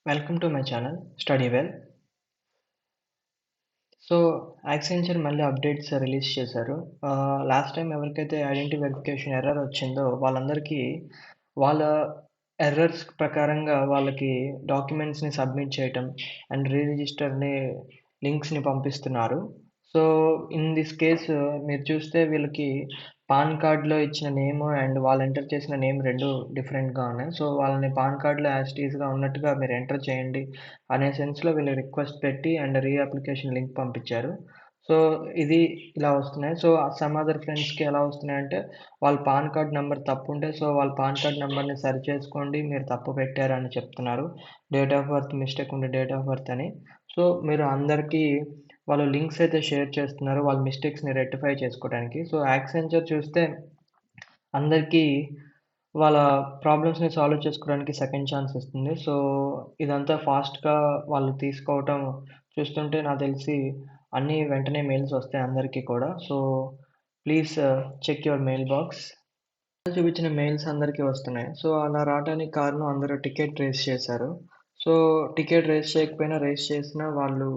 Welcome to my channel study well. So, Accenture మళ్ళీ updates release చేశారు. Last time ఎవరికైతే identity verification error వచ్చిందో వాళ్ళందరికీ వాళ్ళ ఎర్రర్స్ ప్రకారంగా వాళ్ళకి డాక్యుమెంట్స్‌ని సబ్మిట్ చేయటం అండ్ రిజిస్టర్‌ని లింక్స్‌ని పంపిస్తున్నారు. సో, ఇన్ దిస్ కేస్ మీరు చూస్తే వీళ్ళకి పాన్ కార్డ్‌లో ఇచ్చిన నేమ్ అండ్ వాళ్ళు ఎంటర్ చేసిన నేమ్ 2 డిఫరెంట్‌గా ఉన్నాయి. సో, వాళ్ళని పాన్ కార్డ్‌లో యాజ్ ఇట్ ఈస్‌గా ఉన్నట్టుగా మీరు ఎంటర్ చేయండి అనే సెన్స్‌లో వీళ్ళు రిక్వెస్ట్ పెట్టి అండ్ అప్లికేషన్ లింక్ పంపించారు. సో, ఇది ఇలా వస్తున్నాయి. సో, సమ్ అదర్ ఫ్రెండ్స్‌కి ఎలా వస్తున్నాయంటే, వాళ్ళ పాన్ కార్డ్ నంబర్ తప్పుంటే, సో, వాళ్ళ పాన్ కార్డ్ నంబర్‌ని సరిచేసుకోండి. మీరు తప్పు పెట్టారని చెప్తున్నారు. డేట్ ఆఫ్ బర్త్ మిస్టేక్ ఉంటే డేట్ ఆఫ్ బర్త్ అని. సో, మీరు అందరికీ వాళ్ళు లింక్స్ అయితే షేర్ చేస్తున్నారు. వాళ్ళ మిస్టేక్స్‌ని రెక్టిఫై చేసుకోవడానికి. సో, యాక్సెంచర్ చూస్తే అందరికీ వాళ్ళ ప్రాబ్లమ్స్‌ని సాల్వ్ చేసుకోవడానికి సెకండ్ ఛాన్స్ ఇస్తుంది. సో, ఇదంతా ఫాస్ట్‌గా వాళ్ళు తీసుకోవటం చూస్తుంటే నాకు తెలిసి అన్నీ వెంటనే మెయిల్స్ వస్తాయి అందరికీ కూడా. So, please check your mail box. చూపించిన మెయిల్స్ అందరికీ వస్తున్నాయి. సో, అలా రావటానికి కారణం అందరూ టికెట్ రేస్ చేశారు. సో, టికెట్ రేస్ చేయకపోయినా, రేస్ చేసినా వాళ్ళు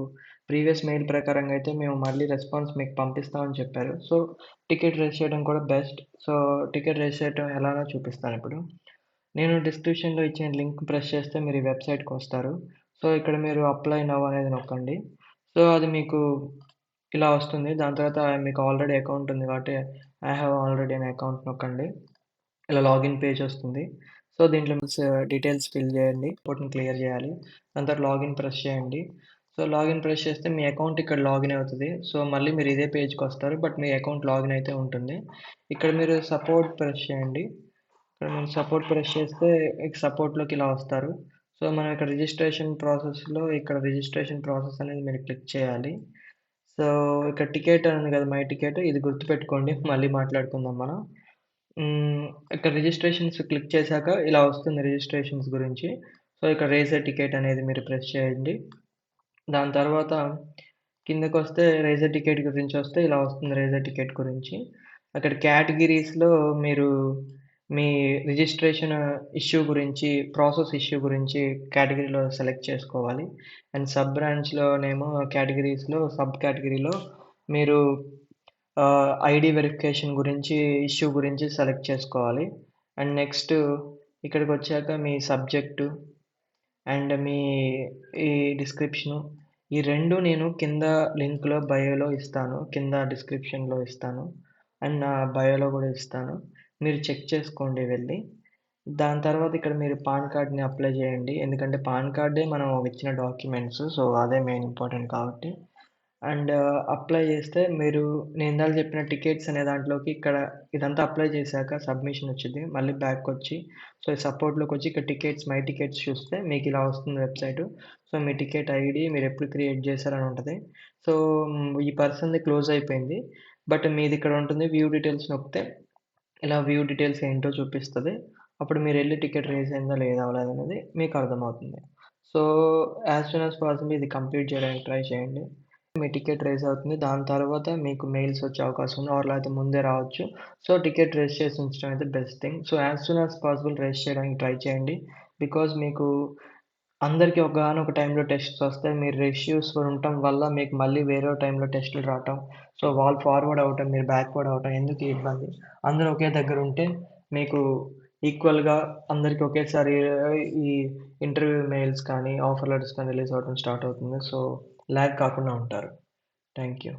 ప్రీవియస్ మెయిల్ ప్రకారంగా అయితే మేము మళ్ళీ రెస్పాన్స్ మీకు పంపిస్తామని చెప్పారు. సో, టికెట్ రేస్ చేయడం కూడా బెస్ట్. సో, టికెట్ రేస్ చేయటం ఎలానో చూపిస్తానిప్పుడు. నేను డిస్క్రిప్షన్‌లో ఇచ్చిన లింక్ ప్రెస్ చేస్తే మీరు ఈ వెబ్‌సైట్‌కొస్తారు. సో, ఇక్కడ మీరు అప్లై నౌ అనేది నొక్కండి. సో, అది మీకు ఇలా వస్తుంది. దాని తర్వాత మీకు ఆల్రెడీ అకౌంట్ ఉంది కాబట్టి I have already an account నొక్కండి. ఇలా లాగిన్ పేజ్ వస్తుంది. సో, దీంట్లో డీటెయిల్స్ ఫిల్ చేయండి. రిపోర్ట్‌ని క్లియర్ చేయాలి. దాని తర్వాత లాగిన్ ప్రెస్ చేయండి. సో, లాగిన్ ప్రెస్ చేస్తే మీ అకౌంట్ ఇక్కడ లాగిన్ అవుతది. సో, మళ్ళీ మీరు ఇదే పేజ్‌కొస్తారు. బట్ మీ అకౌంట్ లాగిన్ అయితే ఉంటుంది. ఇక్కడ మీరు సపోర్ట్ ప్రెస్ చేయండి. ఇక్కడ మీరు సపోర్ట్ ప్రెస్ చేస్తే సపోర్ట్‌లోకి ఇలా వస్తారు. సో, మనం ఇక్కడ రిజిస్ట్రేషన్ ప్రాసెస్ అనేది మీరు క్లిక్ చేయాలి. సో, ఇక్కడ టికెట్ అని ఉంది కదా! మై టికెట్ ఇది గుర్తుపెట్టుకోండి. మళ్ళీ మాట్లాడుకుందాం మనం. ఇక్కడ రిజిస్ట్రేషన్స్ క్లిక్ చేశాక ఇలా వస్తుంది రిజిస్ట్రేషన్స్ గురించి. సో, ఇక్కడ రైజ్ ఎ టికెట్ అనేది మీరు ప్రెస్ చేయండి. దాని తర్వాత కిందకొస్తే రైజ్ ఎ టికెట్ గురించొస్తే ఇలా వస్తుంది రైజ్ ఎ టికెట్ గురించి. అక్కడ కేటగిరీస్‌లో మీరు మీ రిజిస్ట్రేషన్ ఇష్యూ గురించి, ప్రాసెస్ ఇష్యూ గురించి కేటగిరీలో సెలెక్ట్ చేసుకోవాలి. అండ్ సబ్ బ్రాంచ్‌లోనేమో కేటగిరీస్‌లో సబ్ కేటగిరీలో మీరు ఐడీ వెరిఫికేషన్ గురించి, ఇష్యూ గురించి సెలెక్ట్ చేసుకోవాలి. అండ్ నెక్స్ట్ ఇక్కడికొచ్చాక మీ సబ్జెక్టు అండ్ మీ ఈ డిస్క్రిప్షను ఈ 2 నేను కింద లింక్‌లో బయోలో ఇస్తాను. కింద డిస్క్రిప్షన్‌లో ఇస్తాను. అండ్ నా బయోలో గూడా ఇస్తాను. మీరు చెక్ చేసుకోండి వెళ్లి. దాని తర్వాత ఇక్కడ మీరు పాన్ కార్డ్‌ని అప్లై చేయండి. ఎందుకంటే పాన్ కార్డే మనం ఇచ్చిన డాక్యుమెంట్స్. సో, అదే మెయిన్ ఇంపార్టెంట్ కాబట్టి. అండ్ అప్లై చేస్తే మీరు నేను ఇందాక చెప్పిన టికెట్స్ అనే దాంట్లోకి ఇక్కడ ఇదంతా అప్లై చేశాక సబ్మిషన్ వచ్చిద్ది. మళ్ళీ బ్యాక్‌కొచ్చి సో, సపోర్ట్‌లోకొచ్చి ఇక్కడ టికెట్స్, మై టికెట్స్ చూస్తే మీకిలా వస్తుంది వెబ్‌సైటు. సో, మీ టికెట్ ఐడీ మీరెప్పుడు క్రియేట్ చేశారని ఉంటది. సో, ఈ పర్సన్‌ది క్లోజ్ అయిపోయింది. బట్ మీదిక్కడ ఉంటుంది వ్యూ డీటెయిల్స్ నొక్కితే ఇలా వ్యూ డీటెయిల్స్ ఏంటో చూపిస్తది. అప్పుడు మీరెళ్లి టికెట్ రైజ్ అయిందా లేదా అవ్వలేదనేది మీకు అర్థమవుతుంది. So, as soon as possible ఇది కంప్లీట్ చేయడానికి ట్రై చేయండి. మీ టికెట్ రైజ్ అవుతుంది. దాని తర్వాత మీకు మెయిల్స్ వచ్చే అవకాశం ఉంది. లేకపోతే ముందే రావచ్చు. సో, టికెట్ రైజ్ చేసి ఉంచడం అయితే best thing. So, as soon as possible raise చేయడానికి ట్రై చేయండి. బికాజ్ మీకు అందరికి ఒకానొక టైంలో టెస్ట్స్ వస్తాయి. మీరు ఇష్యూస్ ఉండటం వల్ల మీకు మళ్ళీ వేరే టైంలో టెస్టులు రావటం. సో, వాళ్ళు ఫార్వర్డ్ అవ్వటం, మీరు బ్యాక్‌వర్డ్ అవ్వటం ఎందుకు ఈ ఇబ్బంది? అందరూ ఒకే దగ్గర ఉంటే మీకు ఈక్వల్‌గా అందరికి ఒకేసారి ఈ ఇంటర్వ్యూ మెయిల్స్ కానీ, ఆఫర్ లెటర్స్ కానీ రిలీజ్ అవ్వడం స్టార్ట్ అవుతుంది. సో, ల్యాగ్ కాకుండా ఉంటారు. Thank you.